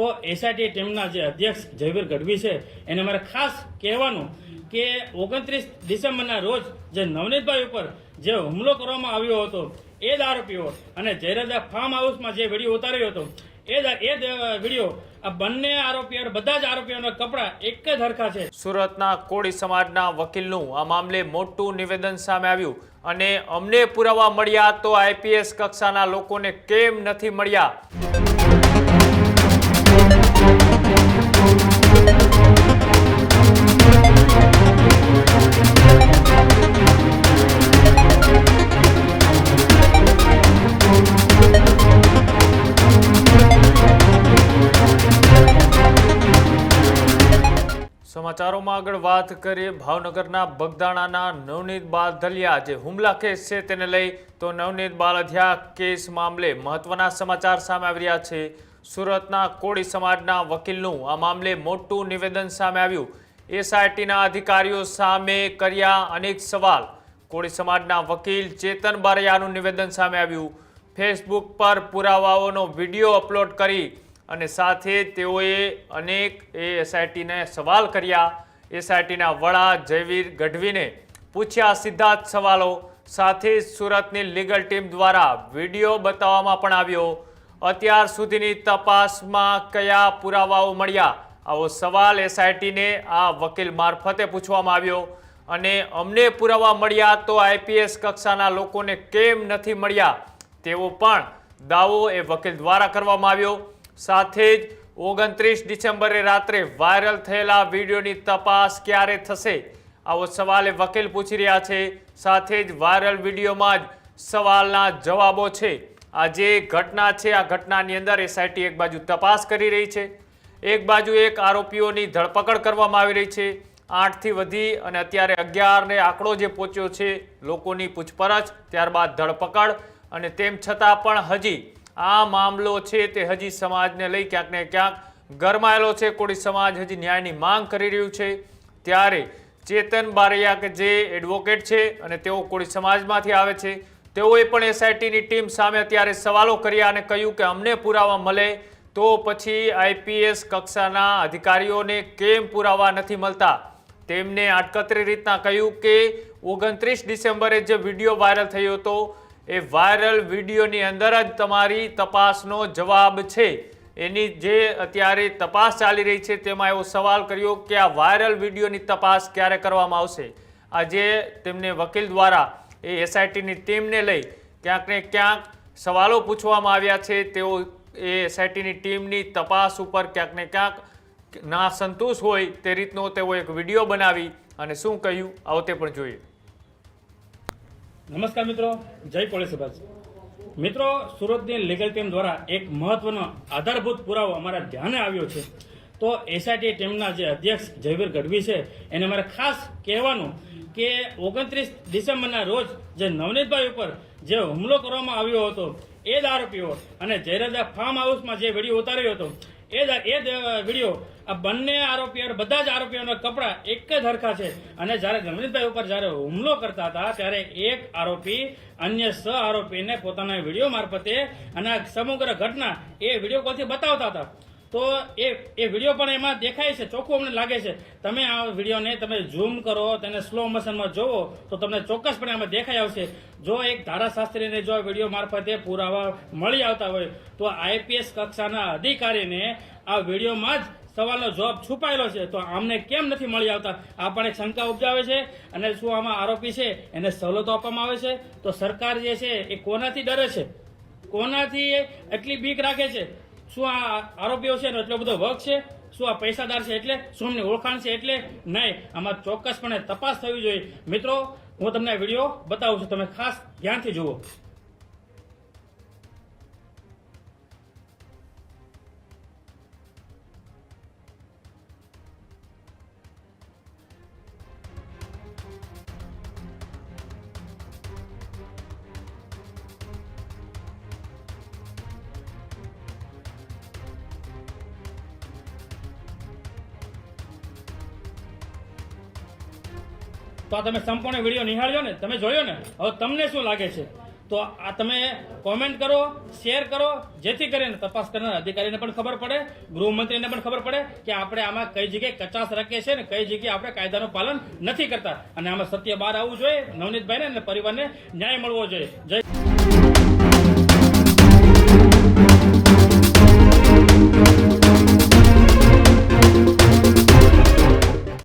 તો એસઆઈટી ટીમના જે અધ્યક્ષ જયવીર ગઢવી છે એને મારે ખાસ કહેવાનું કે 29 ડિસેમ્બરના રોજ જે નવનીતભાઈ ઉપર જે હુમલો કરવામાં આવ્યો હતો એ જ આરોપીઓ અને જયરાજા ફાર્મ હાઉસમાં જે વિડીયો ઉતાર્યો હતો એ જ વિડીયો આ બંને આરોપીઓ બધા જ આરોપીઓના કપડા એક જ હરખા છે। સુરતના કોળી સમાજના વકીલનું આ મામલે મોટું નિવેદન સામે આવ્યું અને અમને પુરાવા મળ્યા તો આઈપીએસ કક્ષાના લોકોને કેમ નથી મળ્યા। સમાચારોમાં આગળ વાત કરીએ ભાવનગરના બગદાણાના નવનીત બાલધલિયા જે હુમલા કેસ છે તેને લઈ તો નવનીત બાલધિયા કેસ મામલે મહત્વના સમાચાર સામે આવી રહ્યા છે। સુરતના કોળી સમાજના વકીલનું આ મામલે મોટું નિવેદન સામે આવ્યું। એસઆઈટીના અધિકારીઓ સામે કર્યા અનેક સવાલ। કોળી સમાજના વકીલ ચેતન બારૈયાનું નિવેદન સામે આવ્યું। ફેસબુક પર પુરાવાઓનો વિડીયો અપલોડ કરી અને સાથે તેઓએ અનેક એસઆઈટીને સવાલ કર્યા। એસઆઈટીના વડા જયવીર ગઢવીને પૂછ્યા સીધા જ સવાલો। સાથે જ સુરતની લીગલ ટીમ દ્વારા વિડીયો બતાવવામાં પણ આવ્યો। અત્યાર સુધીની તપાસમાં કયા પુરાવાઓ મળ્યા આવો સવાલ એસઆઈટીને આ વકીલ મારફતે પૂછવામાં આવ્યો અને અમને પુરાવા મળ્યા તો આઈપીએસ કક્ષાના લોકોને કેમ નથી મળ્યા તેવો પણ દાવો એ વકીલ દ્વારા કરવામાં આવ્યો। સાથે જ 29 ડિસેમ્બરે રાત્રે વાયરલ થયેલા વિડીયોની તપાસ ક્યારે થશે આવો સવાલ એ વકીલ પૂછી રહ્યા છે। સાથે જ વાયરલ વિડીયોમાં જ સવાલના જવાબો છે। આ જે ઘટના છે આ ઘટનાની અંદર એસઆઈટી એક બાજુ તપાસ કરી રહી છે, એક બાજુ એક આરોપીઓની ધરપકડ કરવામાં આવી રહી છે 8થી વધી અને અત્યારે 11ને આંકડો જે પહોંચ્યો છે લોકોની પૂછપરછ ત્યારબાદ ધરપકડ અને તેમ છતાં પણ હજી આ મામલો છે તે હજી સમાજને લઈ ક્યાંક ને ક્યાંક ગરમાયેલો છે। કોળી સમાજ હજી ન્યાયની માંગ કરી રહ્યું છે ત્યારે ચેતન બારૈયા કે જે એડવોકેટ છે અને તેઓ કોળી સમાજમાંથી આવે છે તેઓએ પણ એસઆઈટીની ટીમ સામે અત્યારે સવાલો કર્યા અને કહ્યું કે અમને પુરાવા મળે તો પછી આઈપીએસ કક્ષાના અધિકારીઓને કેમ પુરાવા નથી મળતા। તેમને આડકતરી રીતના કહ્યું કે 29 ડિસેમ્બરે જે વિડીયો વાયરલ થયો હતો એ વાયરલ વિડીયોની અંદર જ તમારી તપાસનો જવાબ છે। એની જે અત્યારે તપાસ ચાલી રહી છે તેમાં એવો સવાલ કર્યો કે આ વાયરલ વિડીયોની તપાસ ક્યારે કરવામાં આવશે। આજે તેમને વકીલ દ્વારા એ એસઆઈટીની ટીમને લઈ ક્યાંક ને ક્યાંક સવાલો પૂછવામાં આવ્યા છે। તેઓ એ એસઆઈટીની ટીમની તપાસ ઉપર ક્યાંક ને ક્યાંક ના સંતોષ હોય તે રીતનો તેઓ એક વિડીયો બનાવી અને શું કહ્યું આવો તે પણ જોઈએ। નમસ્કાર મિત્રો, જય કોળી સમાજ મિત્રો। સુરતની લીગલ ટીમ દ્વારા એક મહત્વનો આધારભૂત પુરાવો અમારા ધ્યાને આવ્યો છે। તો એસઆઈટી ટીમના જે અધ્યક્ષ જયવીર ગઢવી છે એને મારે ખાસ કહેવાનું કે 29 ડિસેમ્બરના રોજ જે નવનીતભાઈ ઉપર જે હુમલો કરવામાં આવ્યો હતો એ જ આરોપીઓ અને જયરાજા ફાર્મ હાઉસમાં જે વિડીયો ઉતાર્યો હતો એ જ વિડીયો આ બંને આરોપીઓ બધા જ આરોપીઓના કપડા એક જ હરખા છે। અને જ્યારે નવનીતભાઈ ઉપર જ્યારે હુમલો કરતા હતા ત્યારે એક આરોપી અન્ય સહ આરોપીને પોતાના વિડીયો મારફતે અને સમગ્ર ઘટના એ વિડીયો કોલથી બતાવતા હતા। તો એ વિડીયો પણ એમાં દેખાય છે, ચોખ્ખું અમને લાગે છે। તમે આ વિડીયોને તમે ઝૂમ કરો, તેને સ્લો મોશનમાં જોવો તો તમને ચોક્કસપણે આમાં દેખાઈ આવશે। જો એક ધારાશાસ્ત્રીને જો વિડીયો મારફતે પુરાવા મળી આવતા હોય તો આઈપીએસ કક્ષાના અધિકારીને આ વિડીયોમાં જ સવાલનો જવાબ છુપાયેલો છે તો આમને કેમ નથી મળી આવતા આ પણ એક શંકા ઉપજાવે છે। અને શું આમાં આરોપી છે એને સવલતો આપવામાં આવે છે તો સરકાર જે છે એ કોનાથી ડરે છે, કોનાથી એટલી બીક રાખે છે? શું આ આરોપીઓ છે એટલો બધો વર્ગ છે? શું આ પૈસાદાર છે એટલે? શું એમની ઓળખાણ છે એટલે? નહીં, આમાં ચોક્કસપણે તપાસ થવી જોઈએ। મિત્રો, હું તમને આ વિડીયો બતાવું છું, તમે ખાસ ધ્યાનથી જુઓ। તો આ તમે સંપૂર્ણ વિડીયો નિહાળ્યો ને, તમે જોયો ને, હવે તમને શું લાગે છે? તો આ તમે કોમેન્ટ કરો, શેર કરો, જેથી કરીને તપાસ કરનાર અધિકારીને પણ ખબર પડે, ગૃહમંત્રીને પણ ખબર પડે કે આપણે આમાં કઈ જગ્યાએ કચાશ રાખીએ છીએ ને કઈ જગ્યાએ આપણે કાયદાનું પાલન નથી કરતા. અને આમાં સત્ય બહાર આવવું જોઈએ, નવનીતભાઈને અને પરિવારને ન્યાય મળવો જોઈએ. જય